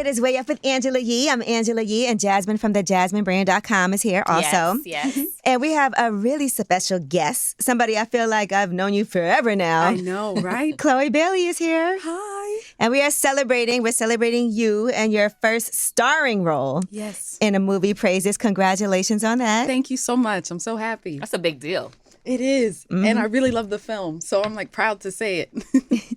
It is Way Up with Angela Yee. I'm Angela Yee, and Jasmine from thejasminebrand.com is here also. Yes. And we have a really special guest, somebody I feel like I've known you forever now. I know, right? Chloe Bailey is here. Hi. And we're celebrating you and your first starring role in a movie, Praises. Congratulations on that. Thank you so much. I'm so happy. That's a big deal. It is. Mm-hmm. And I really love the film. So I'm like proud to say it.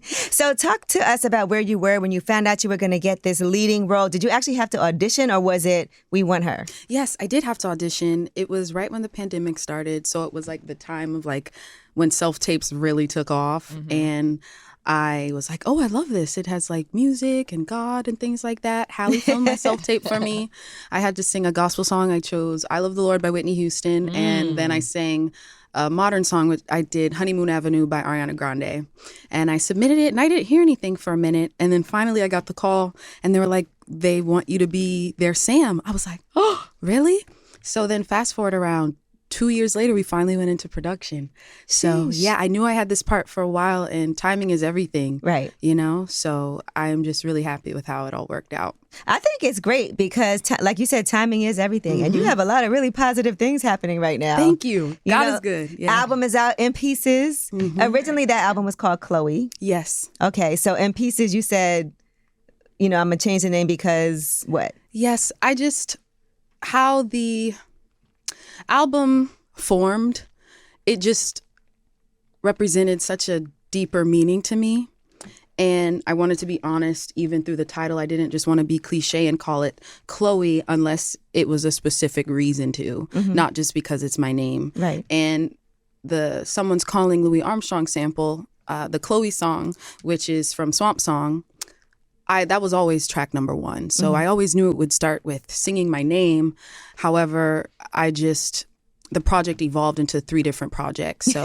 So talk to us about where you were when you found out you were going to get this leading role. Did you actually have to audition, or was it we want her? Yes, I did have to audition. It was right when the pandemic started. So it was like the time of like when self-tapes really took off. Mm-hmm. And I was like, oh, I love this. It has like music and God and things like that. Hallie filmed my self-tape for me. I had to sing a gospel song. I chose I Love the Lord by Whitney Houston. And then I sang a modern song, which I did Honeymoon Avenue by Ariana Grande. And I submitted it and I didn't hear anything for a minute. And then finally I got the call and they were like, they want you to be their Sam. I was like, oh, really? So then fast forward around 2 years later, we finally went into production. So yeah, I knew I had this part for a while, and timing is everything. Right. You know, so I am just really happy with how it all worked out. I think it's great because, like you said, timing is everything. Mm-hmm. And you have a lot of really positive things happening right now. Thank you. God is good. Yeah. Album is out in pieces. Mm-hmm. Originally, that album was called Chloe. Yes. Okay. So in pieces, you said, I'm going to change the name because what? Yes. How the album formed, it just represented such a deeper meaning to me. And I wanted to be honest, even through the title. I didn't just want to be cliche and call it Chloe unless it was a specific reason to, not just because it's my name. Right. And the Someone's Calling Louis Armstrong sample, the Chloe song, which is from Swamp Song, that was always track number one. So I always knew it would start with singing my name. However, the project evolved into 3 different projects. So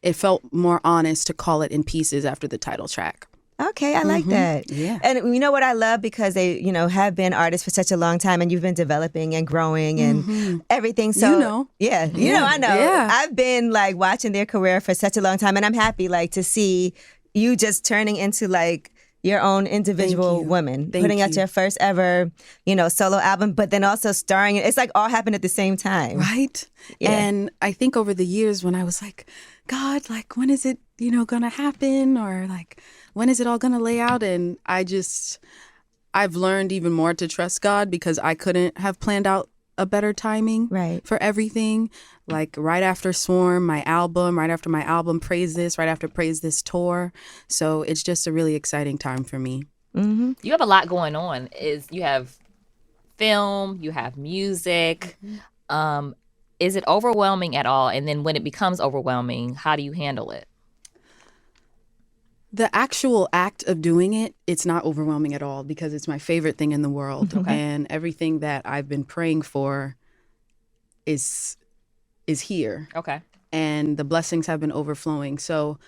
it felt more honest to call it In Pieces after the title track. Okay, I like that. Yeah. And you know what I love, because they, have been artists for such a long time, and you've been developing and growing and everything. So I know. Yeah. I've been like watching their career for such a long time, and I'm happy like to see you just turning into like your own individual woman, putting out your first ever, solo album, but then also starring. It's like all happened at the same time. Right. Yeah. And I think over the years when I was like, God, like, when is it, going to happen? Or like, when is it all going to lay out? And I've learned even more to trust God, because I couldn't have planned out a better timing for everything. Like right after Swarm, right after my album, Praise This, right after Praise This tour. So it's just a really exciting time for me. Mm-hmm. You have a lot going on. You have film, you have music. Is it overwhelming at all? And then when it becomes overwhelming, how do you handle it? The actual act of doing it, it's not overwhelming at all, because it's my favorite thing in the world. Okay. And everything that I've been praying for is here. Okay. And the blessings have been overflowing. So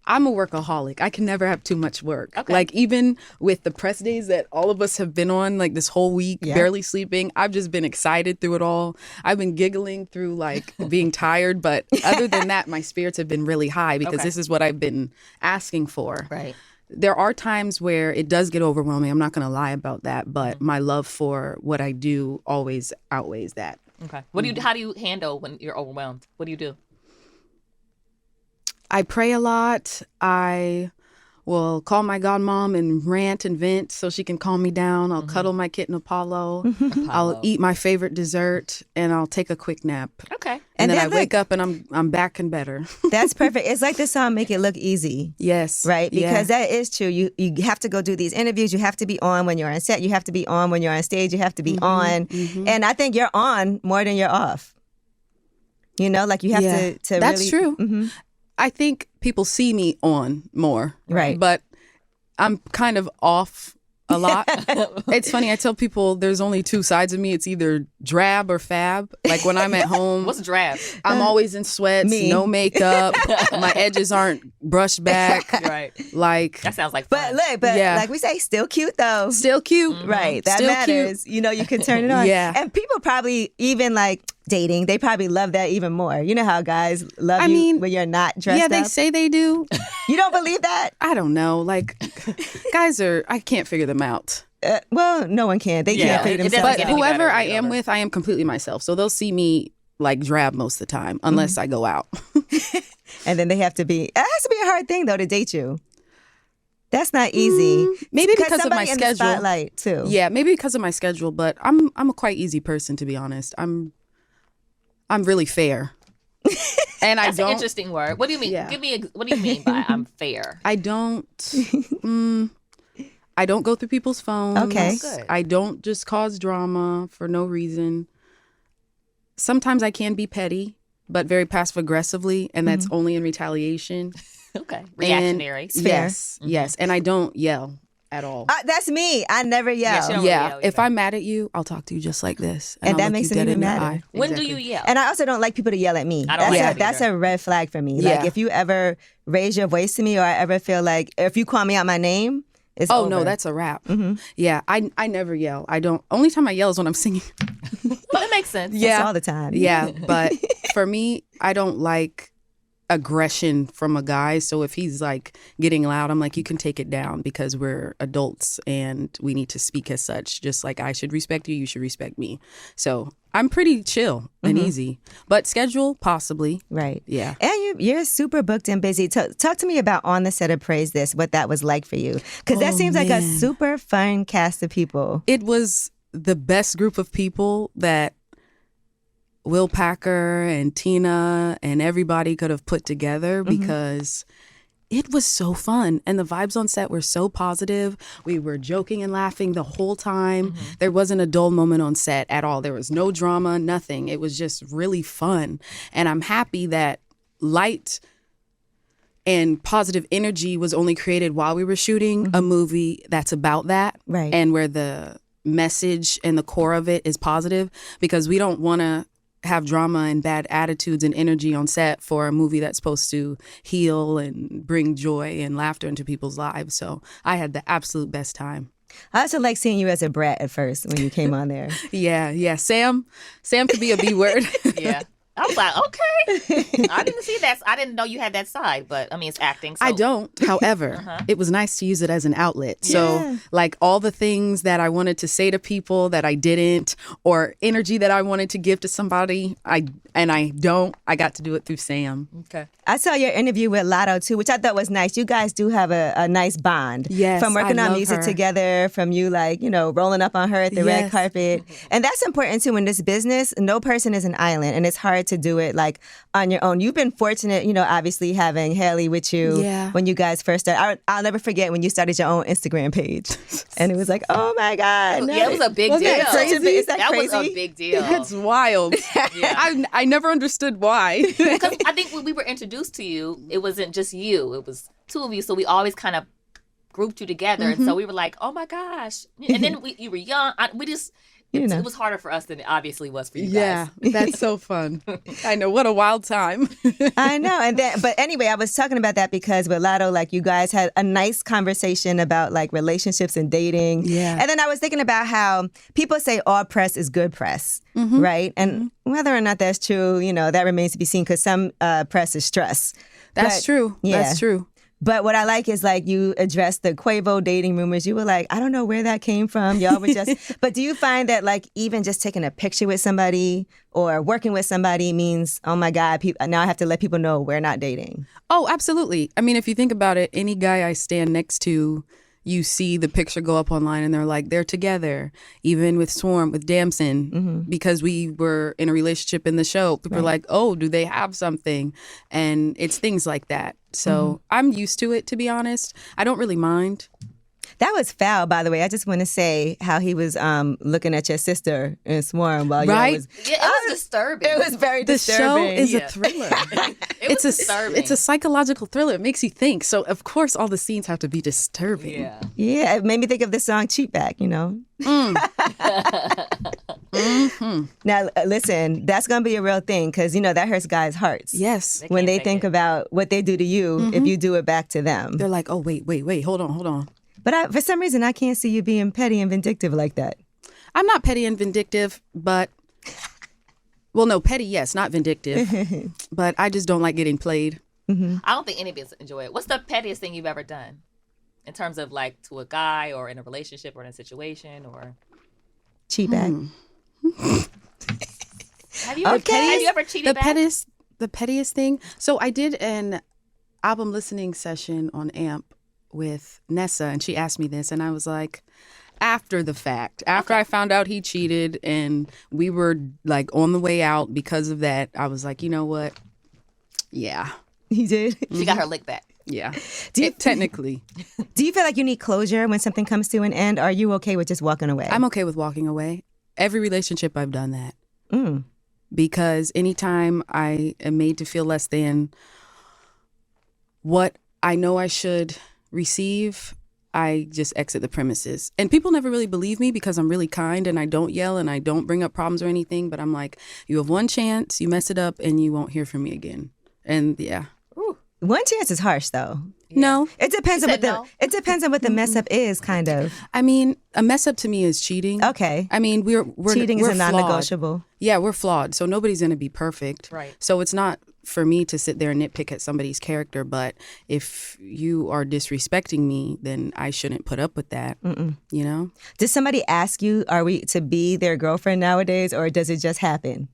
I'm a workaholic. I can never have too much work. Okay. Like even with the press days that all of us have been on, like this whole week, barely sleeping, I've just been excited through it all. I've been giggling through like being tired. But other than that, my spirits have been really high, because this is what I've been asking for. Right. There are times where it does get overwhelming. I'm not going to lie about that. But my love for what I do always outweighs that. Okay. How do you handle when you're overwhelmed? What do you do? I pray a lot. I will call my godmom and rant and vent so she can calm me down. I'll cuddle my kitten Apollo. I'll eat my favorite dessert, and I'll take a quick nap. Okay. And then I wake up and I'm back and better. That's perfect. It's like the song Make It Look Easy. Yes. Right? Because that is true. You have to go do these interviews. You have to be on when you're on set. You have to be on when you're on stage. You have to be on. And I think you're on more than you're off. Like you have to That's really... true. Mm-hmm. I think people see me on more. Right. But I'm kind of off a lot. It's funny. I tell people there's only 2 sides of me. It's either drab or fab. Like when I'm at home. What's drab? I'm always in sweats, no makeup. My edges aren't brushed back. Right. Like that sounds like fun. But like we say, still cute though. Still cute. Mm-hmm. Right. That still matters. Cute. You can turn it on. Yeah. And people probably even like dating, they probably love that even more. You know how guys love you when you're not dressed up? Yeah, they say they do. You don't believe that? I don't know. Like, guys I can't figure them out. well, no one can. They can't play themselves. But whoever I am with, I am completely myself. So they'll see me like drab most of the time, unless I go out. And then they have to be. It has to be a hard thing though to date you. That's not easy. Maybe because of my in the schedule. spotlight too. Yeah, maybe because of my schedule. But I'm a quite easy person, to be honest. I'm really fair. And That's an interesting word. What do you mean? Yeah. What do you mean by I'm fair? I don't go through people's phones. Okay. Good. I don't just cause drama for no reason. Sometimes I can be petty, but very passive aggressively, and that's only in retaliation. Okay. Reactionary. And yes. And I don't yell at all. That's me. I never yell. she don't Yeah, yell if either. I'm mad at you, I'll talk to you just like this. And I'll that look makes you it dead even in your madder. eye. When Exactly. do you yell? And I also don't like people to yell at me. I don't like that That's either. a red flag for me. Yeah. Like if you ever raise your voice to me, or I ever feel like if you call me out my name, it's Oh over. no, that's a wrap. Yeah, I never yell. I don't. Only time I yell is when I'm singing. Well, it makes sense. Yeah, all the time. Yeah, but for me, I don't like aggression from a guy. So if he's like getting loud, I'm like, you can take it down because we're adults and we need to speak as such. Just like I should respect you, you should respect me. So I'm pretty chill and easy, but schedule possibly. Right. Yeah. And you're super booked and busy. Talk to me about On the Set of Praise This, what that was like for you. Because that seems like a super fun cast of people. It was the best group of people that Will Packer and Tina and everybody could have put together because it was so fun. And the vibes on set were so positive. We were joking and laughing the whole time. There wasn't a dull moment on set at all. There was no drama, nothing. It was just really fun. And I'm happy that light and positive energy was only created while we were shooting a movie that's about that. Right. And where the message and the core of it is positive, because we don't want to have drama and bad attitudes and energy on set for a movie that's supposed to heal and bring joy and laughter into people's lives. So I had the absolute best time. I also like seeing you as a brat at first when you came on there. Yeah. Sam could be a B word. Yeah. I was like, okay. I didn't see that. I didn't know you had that side, but I mean, it's acting. So. I don't. However, it was nice to use it as an outlet. So like all the things that I wanted to say to people that I didn't, or energy that I wanted to give to somebody, I got to do it through Sam. Okay. I saw your interview with Lotto too, which I thought was nice. You guys do have a nice bond. Yes, from working I on love music her. together, from you like, rolling up on her at the red Yes. carpet. And that's important too in this business. No person is an island, and it's hard to do it like on your own. You've been fortunate, obviously having Haley with you when you guys first started. I'll never forget when you started your own Instagram page. And it was like, oh my God. Yeah, it was a big Wasn't deal. that crazy? Is that was crazy? a big deal. It's wild. I never understood why. Because I think when we were introduced to you, it wasn't just you. It was two of you. So we always kind of grouped you together. And so we were like, oh my gosh. And then you were young. It was harder for us than it obviously was for you Yeah, guys. that's so fun. I know, what a wild time. I know. But anyway, I was talking about that because with Lotto, like you guys had a nice conversation about like relationships and dating. Yeah. And then I was thinking about how people say all press is good press, right? And whether or not that's true, that remains to be seen because some press is stress. That's true. Yeah. That's true. But what I like is like you addressed the Quavo dating rumors. You were like, I don't know where that came from. Y'all were just, but do you find that like even just taking a picture with somebody or working with somebody means, oh my God, now I have to let people know we're not dating? Oh, absolutely. I mean, if you think about it, any guy I stand next to, you see the picture go up online and they're like, they're together. Even with Swarm, with Damson, because we were in a relationship in the show, people are like, oh, do they have something? And it's things like that. So I'm used to it, to be honest. I don't really mind. That was foul, by the way. I just want to say how he was looking at your sister in Swarm while Right? you was. Yeah, it was disturbing. It was very The disturbing. show is a thriller. It was disturbing. It's a psychological thriller. It makes you think. So, of course, all the scenes have to be disturbing. Yeah. Yeah, it made me think of the song Cheap Back, Now, listen, that's going to be a real thing because, that hurts guys' hearts. Yes. When they take think it. about what they do to you if you do it back to them. They're like, oh, wait, hold on. But for some reason, I can't see you being petty and vindictive like that. I'm not petty and vindictive, but, well, no, petty, yes, not vindictive. But I just don't like getting played. I don't think any of us enjoy it. What's the pettiest thing you've ever done? in terms of like to a guy or in a relationship or in a situation or cheat back? Have you ever cheated back? The pettiest thing. So I did an album listening session on AMP with Nessa, and she asked me this, and I was like, after the fact, after I found out he cheated and we were like on the way out because of that, I was like, you know what? Yeah. He did? She got her lick back. Yeah. Do Technically. you feel like you need closure when something comes to an end? Or are you okay with just walking away? I'm okay with walking away. Every relationship I've done that. Because anytime I am made to feel less than what I know I should receive, I just exit the premises. And people never really believe me because I'm really kind and I don't yell and I don't bring up problems or anything. But I'm like, you have one chance, you mess it up and you won't hear from me again. And yeah. Ooh. One chance is harsh though. Yeah. No. It depends on what the mess up is, kind of. I mean, a mess up to me is cheating. Okay. I mean, we're cheating is a flawed. non-negotiable. Yeah, we're flawed. So nobody's going to be perfect. Right. So it's not for me to sit there and nitpick at somebody's character. But if you are disrespecting me, then I shouldn't put up with that. You know? Does somebody ask you, are we to be their girlfriend nowadays, or does it just happen?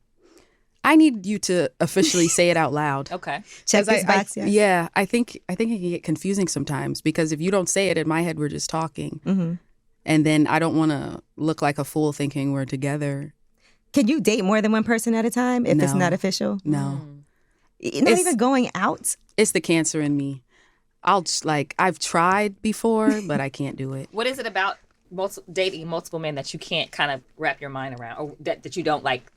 I need you to officially say it out loud. Okay. Check this box, yeah. Yeah, I think it can get confusing sometimes because if you don't say it, in my head, we're just talking. And then I don't want to look like a fool thinking we're together. Can you date more than one person at a time if it's not official? No. Not even going out? It's the cancer in me. I've tried before, but I can't do it. What is it about dating multiple men that you can't kind of wrap your mind around or that you don't like?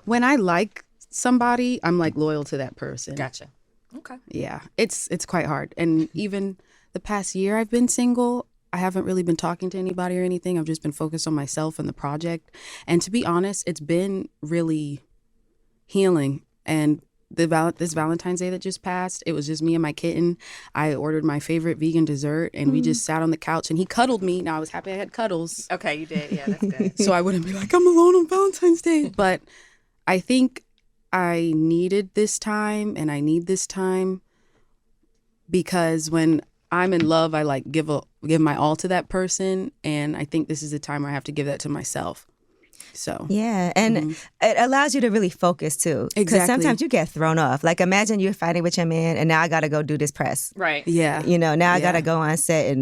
When I like somebody, I'm like loyal to that person. Gotcha. Okay. Yeah, it's quite hard. And even the past year I've been single, I haven't really been talking to anybody or anything. I've just been focused on myself and the project. And to be honest, it's been really healing. And this Valentine's Day that just passed, it was just me and my kitten. I ordered my favorite vegan dessert and we just sat on the couch and he cuddled me. Now I was happy I had cuddles. Okay, you did. Yeah, that's good. So I wouldn't be like, I'm alone on Valentine's Day. But I think I needed this time and I need this time because when I'm in love, I like give my all to that person. And I think this is the time where I have to give that to myself. So yeah, and it allows you to really focus too. Exactly. Because sometimes you get thrown off. Like imagine you're fighting with your man, and now I got to go do this press. Right. Yeah. You know, now I got to go on set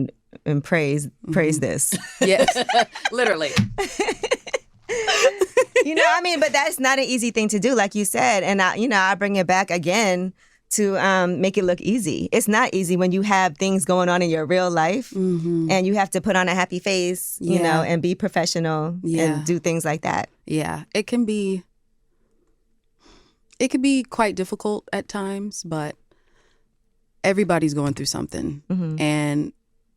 and praise this. Yes. Literally. You know, I mean, but that's not an easy thing to do, like you said. And I bring it back again to make it look easy. It's not easy when you have things going on in your real life and you have to put on a happy face, you know, and be professional and do things like that. Yeah, it can be quite difficult at times, but everybody's going through something. And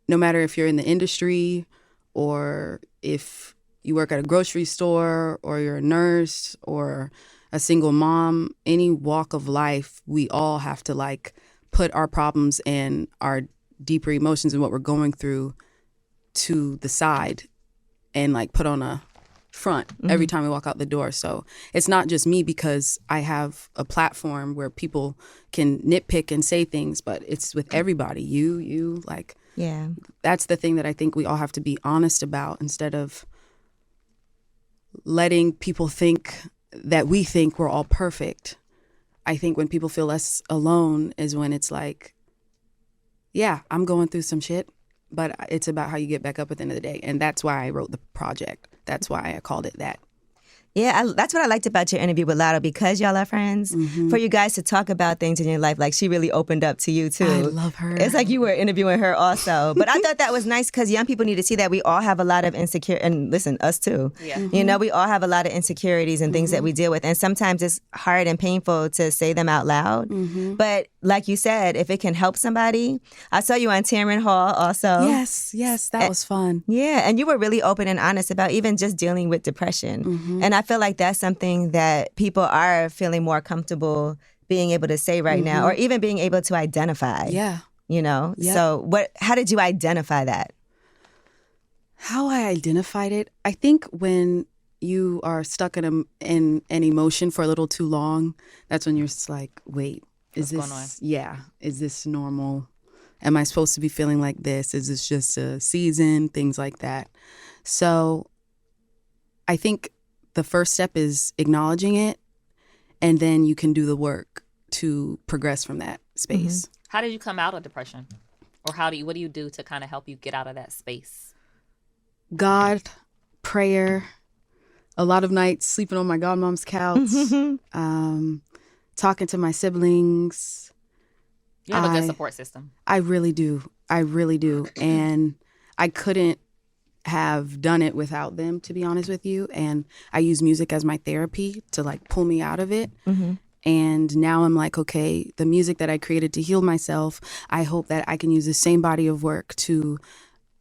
no matter if you're in the industry or if you work at a grocery store or you're a nurse or a single mom, any walk of life, we all have to like put our problems and our deeper emotions and what we're going through to the side and like put on a front every time we walk out the door. So it's not just me because I have a platform where people can nitpick and say things, but it's with everybody. You like, yeah, that's the thing that I think we all have to be honest about instead of letting people think that we think we're all perfect. I think when people feel less alone is when it's like, yeah, I'm going through some shit, but it's about how you get back up at the end of the day. And that's why I wrote the project. That's why I called it that. Yeah, that's what I liked about your interview with Lotto, because y'all are friends, for you guys to talk about things in your life. Like, she really opened up to you, too. I love her. It's like you were interviewing her also. But I thought that was nice because young people need to see that we all have a lot of and listen, us too. Yeah. You know, we all have a lot of insecurities and things that we deal with. And sometimes it's hard and painful to say them out loud. But like you said, if it can help somebody. I saw you on Taryn Hall also. Yes, that was fun. Yeah, and you were really open and honest about even just dealing with depression. And I feel like that's something that people are feeling more comfortable being able to say right now, or even being able to identify. Yeah. You know? Yep. So how did you identify that? How I identified it? I think when you are stuck in an emotion for a little too long, that's when you're just like, wait, is this normal? Am I supposed to be feeling like this? Is this just a season? Things like that. So I think the first step is acknowledging it, and then you can do the work to progress from that space. How did you come out of depression? Or what do you do to kind of help you get out of that space? God, prayer, a lot of nights sleeping on my godmom's couch, talking to my siblings. You have a good support system. I really do. And I couldn't have done it without them, to be honest with you. And I use music as my therapy to like pull me out of it. And now I'm like, okay, the music that I created to heal myself, I hope that I can use the same body of work to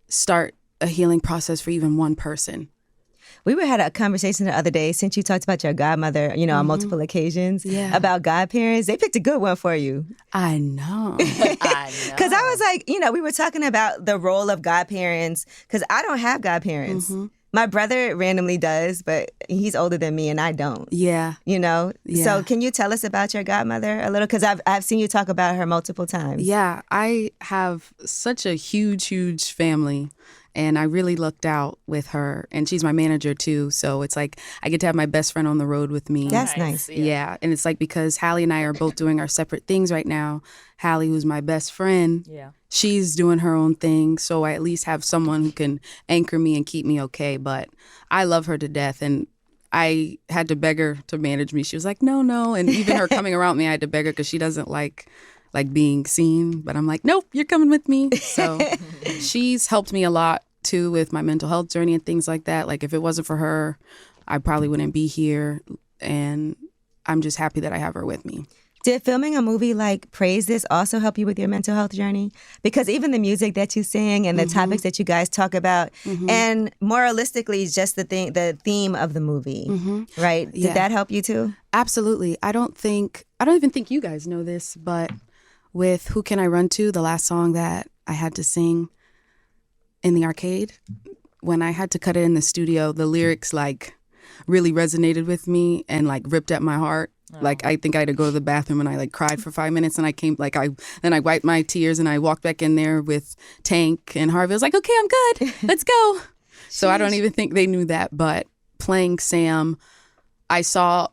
start a healing process for even one person. We had a conversation the other day, since you talked about your godmother, on multiple occasions, about godparents. They picked a good one for you. I know. Because I was like, we were talking about the role of godparents, because I don't have godparents. My brother randomly does, but he's older than me and I don't. Yeah. So can you tell us about your godmother a little? Because I've seen you talk about her multiple times. Yeah, I have such a huge family. And I really lucked out with her. And she's my manager, too. So it's like I get to have my best friend on the road with me. That's nice. Yeah. And it's like because Hallie and I are both doing our separate things right now. Hallie, who's my best friend, she's doing her own thing. So I at least have someone who can anchor me and keep me okay. But I love her to death. And I had to beg her to manage me. She was like, no. And even her coming around me, I had to beg her because she doesn't like being seen, but I'm like, nope, you're coming with me. So she's helped me a lot too with my mental health journey and things like that. Like if it wasn't for her, I probably wouldn't be here. And I'm just happy that I have her with me. Did filming a movie like Praise This also help you with your mental health journey? Because even the music that you sing and the topics that you guys talk about, and moralistically, just the theme of the movie, right? Yeah. Did that help you too? Absolutely. I don't even think you guys know this, but with Who Can I Run To, the last song that I had to sing in the arcade, when I had to cut it in the studio, the lyrics really resonated with me and ripped at my heart. I think I had to go to the bathroom and I cried for 5 minutes and I came then I wiped my tears and I walked back in there with Tank and Harvey. I was like, okay, I'm good. Let's go. So I don't even think they knew that, but playing Sam, I saw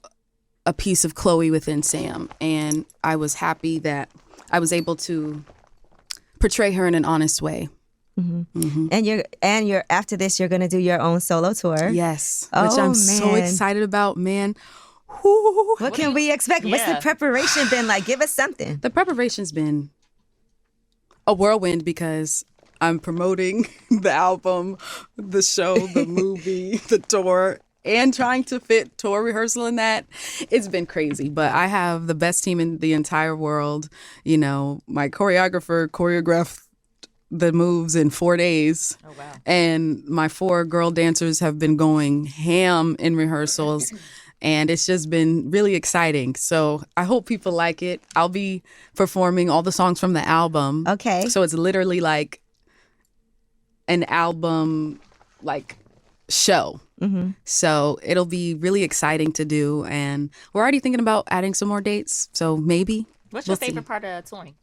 a piece of Chloe within Sam and I was happy that I was able to portray her in an honest way. And you're after this, you're going to do your own solo tour. Yes, which I'm so excited about, man. What can we expect? What's the preparation been like? Give us something. The preparation's been a whirlwind because I'm promoting the album, the show, the movie, the tour, and trying to fit tour rehearsal in that. It's been crazy, but I have the best team in the entire world. My choreographer choreographed the moves in 4 days. Oh, wow. And my 4 girl dancers have been going ham in rehearsals. And it's just been really exciting. So I hope people like it. I'll be performing all the songs from the album. Okay. So it's literally an album show. So it'll be really exciting to do. And we're already thinking about adding some more dates. So maybe. What's your favorite part of touring?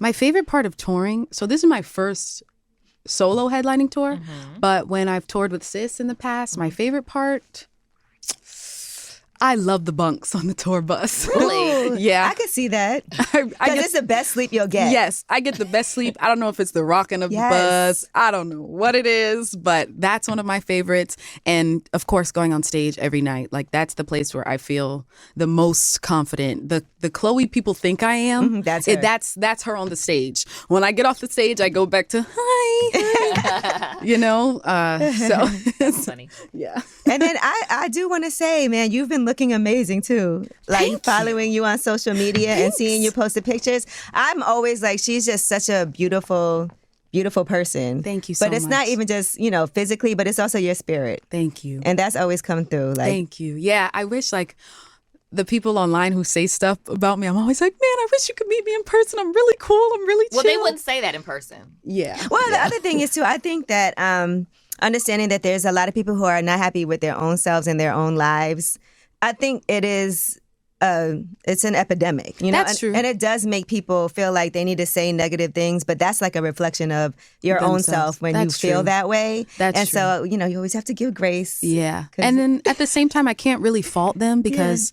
My favorite part of touring, so this is my first solo headlining tour, but when I've toured with Sis in the past, my favorite part, I love the bunks on the tour bus. Really? Yeah. I can see that. Because it's the best sleep you'll get. Yes, I get the best sleep. I don't know if it's the rocking of the bus. I don't know what it is, but that's one of my favorites. And of course, going on stage every night. That's the place where I feel the most confident. The Chloe people think I am. That's her. That's her on the stage. When I get off the stage, I go back to hi. So that's funny. Yeah. And then I do want to say, man, you've been looking amazing too. Following you on social media and seeing you posted pictures. I'm always she's just such a beautiful person. Thank you so much. But it's not even just, physically, but it's also your spirit. Thank you. And that's always come through. Thank you. Yeah, I wish the people online who say stuff about me, I'm always like, man, I wish you could meet me in person. I'm really cool. I'm really chill. Well, they wouldn't say that in person. Yeah. Well, the other thing is too, I think that understanding that there's a lot of people who are not happy with their own selves and their own lives, I think it is it's an epidemic, you know. That's true. And it does make people feel like they need to say negative things, but that's like a reflection of your own self when you feel that way. And so, you know, you always have to give grace. Yeah. And then at the same time, I can't really fault them because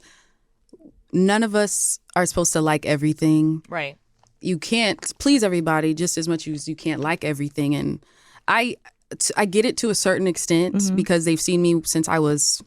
none of us are supposed to like everything. Right. You can't please everybody just as much as you can't like everything. And I get it to a certain extent because they've seen me since I was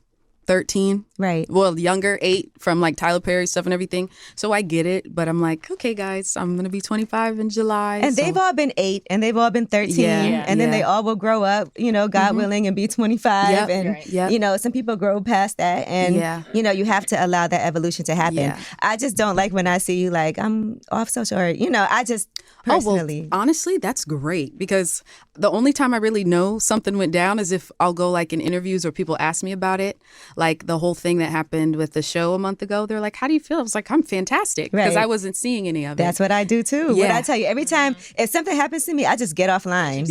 13. Right. Well, younger, 8 from like Tyler Perry stuff and everything. So I get it. But I'm like, okay, guys, I'm going to be 25 in July. And they've all been 8 and they've all been 13. And then they all will grow up, you know, God willing, and be 25. You know, some people grow past that. And, you know, you have to allow that evolution to happen. Yeah. I just don't like when I see you like, I'm off social, or, you know, I just personally. Oh, well, honestly, that's great because the only time I really know something went down is if I'll go like in interviews or people ask me about it. Like the whole thing that happened with the show a month ago, they're like, how do you feel? I was like, I'm fantastic because I wasn't seeing any of it. That's what I do too. What I tell you, every time if something happens to me, I just get offline.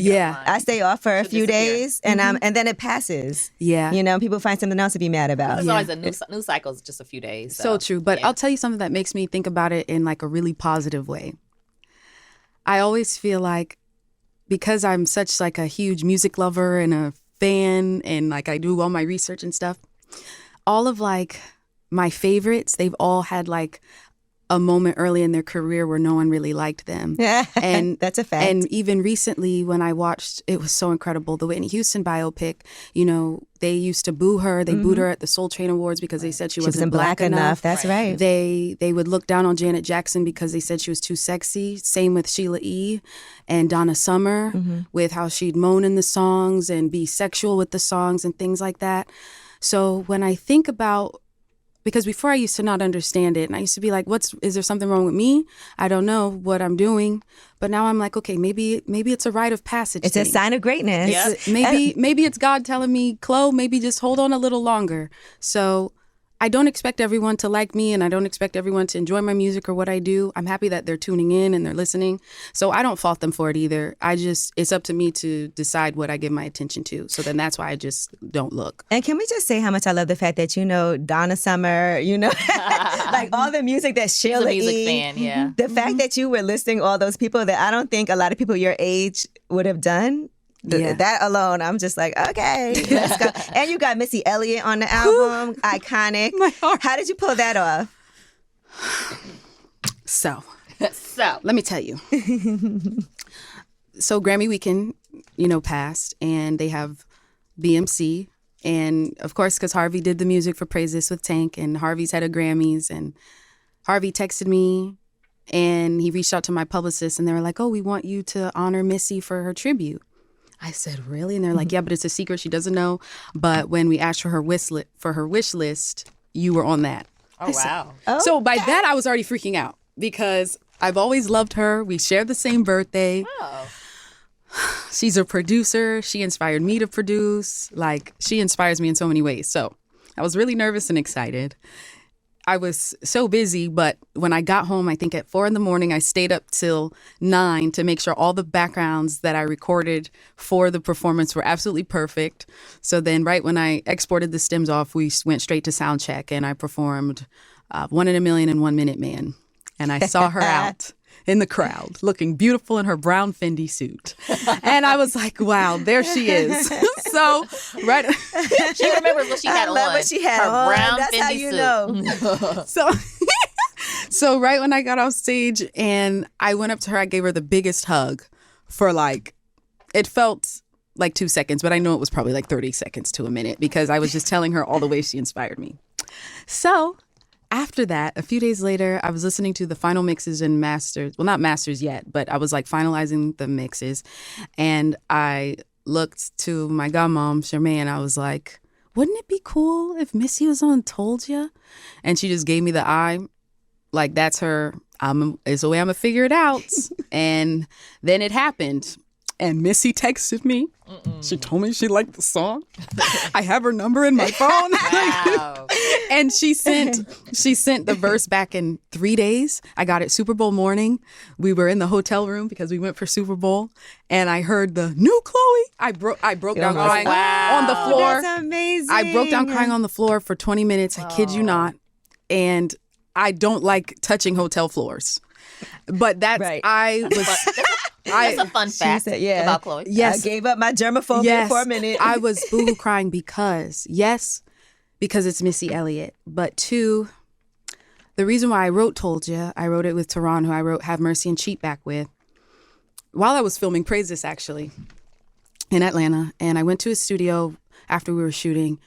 I stay off for a few days and and then it passes. You know, people find something else to be mad about. It's always a news cycle is just a few days. So true. But I'll tell you something that makes me think about it in like a really positive way. I always feel like because I'm such like a huge music lover and a fan and like I do all my research and stuff, all of like my favorites, they've all had like a moment early in their career where no one really liked them. And that's a fact. And even recently when I watched, it was so incredible, the Whitney Houston biopic, you know, they used to boo her. They booed her at the Soul Train Awards because they said she wasn't black enough. That's right. They would look down on Janet Jackson because they said she was too sexy. Same with Sheila E. and Donna Summer with how she'd moan in the songs and be sexual with the songs and things like that. So when I think about, because before I used to not understand it and I used to be like, is there something wrong with me? I don't know what I'm doing. But now I'm like, okay, maybe it's a rite of passage. It's a sign of greatness. Maybe it's God telling me, Chloe, maybe just hold on a little longer. So I don't expect everyone to like me and I don't expect everyone to enjoy my music or what I do. I'm happy that they're tuning in and they're listening. So I don't fault them for it either. it's up to me to decide what I give my attention to. So then that's why I just don't look. And can we just say how much I love the fact that you know Donna Summer, you know, like all the music that Sheila E. She's a music fan, The fact that you were listing all those people that I don't think a lot of people your age would have done. That alone, I'm just like, okay, let's go. And you got Missy Elliott on the album, iconic. My heart. How did you pull that off? So let me tell you. So Grammy weekend, you know, passed, and they have BMC, and of course, because Harvey did the music for Praise This with Tank, and Harvey's head of Grammys, and Harvey texted me, and he reached out to my publicist, and they were like, "Oh, we want you to honor Missy for her tribute." I said, really? And they're like, yeah, but it's a secret. She doesn't know. But when we asked for her wish list, you were on that. Oh, wow. So by that, I was already freaking out because I've always loved her. We share the same birthday. Oh. She's a producer. She inspired me to produce. Like, she inspires me in so many ways. So I was really nervous and excited. I was so busy, but when I got home, I think at 4 a.m, I stayed up till 9 to make sure all the backgrounds that I recorded for the performance were absolutely perfect. So then right when I exported the stems off, we went straight to sound check and I performed 1 in a Million and 1 Minute Man. And I saw her out in the crowd looking beautiful in her brown Fendi suit. And I was like, wow, there she is. So, right. She remembers what she had on. I love what she had her on. brown That's Fendi how you suit. know. So right when I got off stage and I went up to her, I gave her the biggest hug for like, it felt like 2 seconds, but I know it was probably like 30 seconds to a minute because I was just telling her all the ways she inspired me. So after that, a few days later, I was listening to the final mixes and masters. Well, not masters yet, but I was like finalizing the mixes. And I looked to my godmom, Charmaine, and I was like, wouldn't it be cool if Missy was on Told Ya? And she just gave me the eye. Like, that's her. It's the way I'm going to figure it out. And then it happened. And Missy texted me. She told me she liked the song. I have her number in my phone. Wow. And she sent the verse back in 3 days. I got it Super Bowl morning. We were in the hotel room because we went for Super Bowl. And I heard the new Chloe. I broke down crying on the floor. That's amazing. I broke down crying on the floor for 20 minutes. I kid you not. And I don't like touching hotel floors. But that's, Right. That's a fun fact about Chloe. Yes. I gave up my germophobia for a minute. I was boo-hoo crying because it's Missy Elliott. But 2, the reason why I wrote Told Ya, I wrote it with Tehran, who I wrote Have Mercy and Cheat back with, while I was filming Praise This, actually, in Atlanta. And I went to his studio after we were shooting.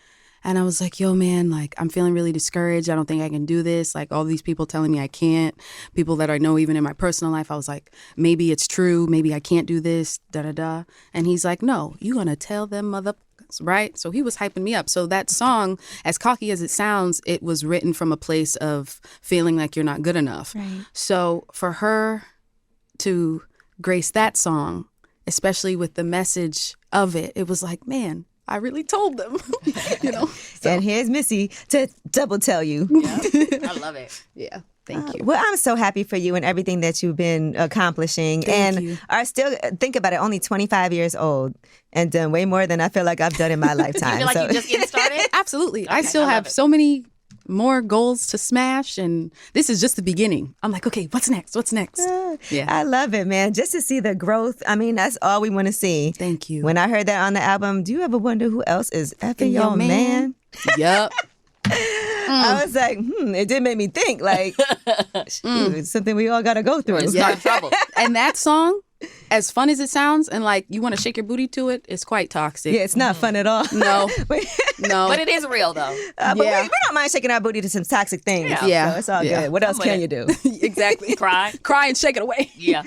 And I was like, yo, man, like, I'm feeling really discouraged. I don't think I can do this. Like, all these people telling me I can't. People that I know even in my personal life. I was like, maybe it's true. Maybe I can't do this, da-da-da. And he's like, no, you gonna tell them motherfuckers, right? So he was hyping me up. So that song, as cocky as it sounds, it was written from a place of feeling like you're not good enough. Right. So for her to grace that song, especially with the message of it, it was like, man, I really told them, So. And here's Missy to double tell you. Yeah, I love it. Yeah, thank you. Well, I'm so happy for you and everything that you've been accomplishing. Thank and you. are still, think about it, only 25 years old and done way more than I feel like I've done in my lifetime. You feel like you're just getting started? Absolutely. Okay, I still have it. so many more goals to smash, and this is just the beginning. I'm like, okay, what's next? Yeah. I love it, man. Just to see the growth. I mean, that's all we want to see. Thank you. When I heard that on the album, do you ever wonder who else is effing your man? Yep. I was like, it did make me think, like, shoot, it's something we all got to go through. It's not trouble. And that song, as fun as it sounds, and like you want to shake your booty to it, it's quite toxic. Yeah, it's not fun at all. No. No. But it is real, though. But we don't mind shaking our booty to some toxic things. Yeah. So it's all good. What else can you do? Exactly. Cry and shake it away. Yeah.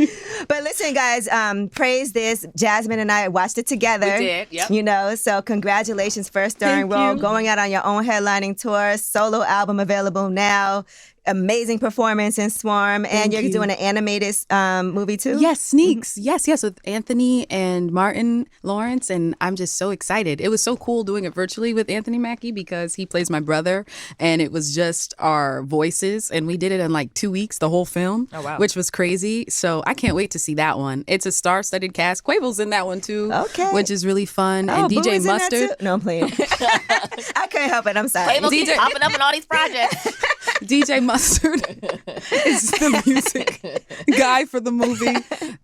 But listen, guys, Praise This. Jasmine and I watched it together. We did, yep. So congratulations, first starring Thank role, you. going out on your own headlining tour, solo album available now. Amazing performance in Swarm. And you're doing an animated movie too? Yes, Sneaks. Yes, with Anthony and Martin Lawrence. And I'm just so excited. It was so cool doing it virtually with Anthony Mackie because he plays my brother. And it was just our voices. And we did it in like 2 weeks, the whole film. Oh, wow. Which was crazy. So I can't wait to see that one. It's a star-studded cast. Quavo's in that one too. Okay. Which is really fun. Oh, and Boo is DJ in that Mustard. too? No, I'm playing. I couldn't help it. I'm sorry. Quavo keeps popping up in all these projects. DJ Mustard is the music guy for the movie.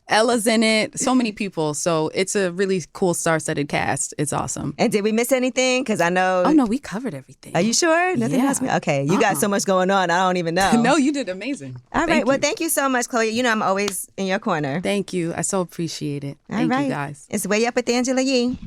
Ella's in it. So many people. So it's a really cool star-studded cast. It's awesome. And did we miss anything? Because I know... Oh, no, we covered everything. Are you sure? Nothing Yeah. else? Okay, you got so much going on. I don't even know. No, you did amazing. All right. Thank Well, you. thank you so much, Chloe. You know I'm always in your corner. Thank you. I so appreciate it. All Thank right. you, guys. It's Way Up with Angela Yee.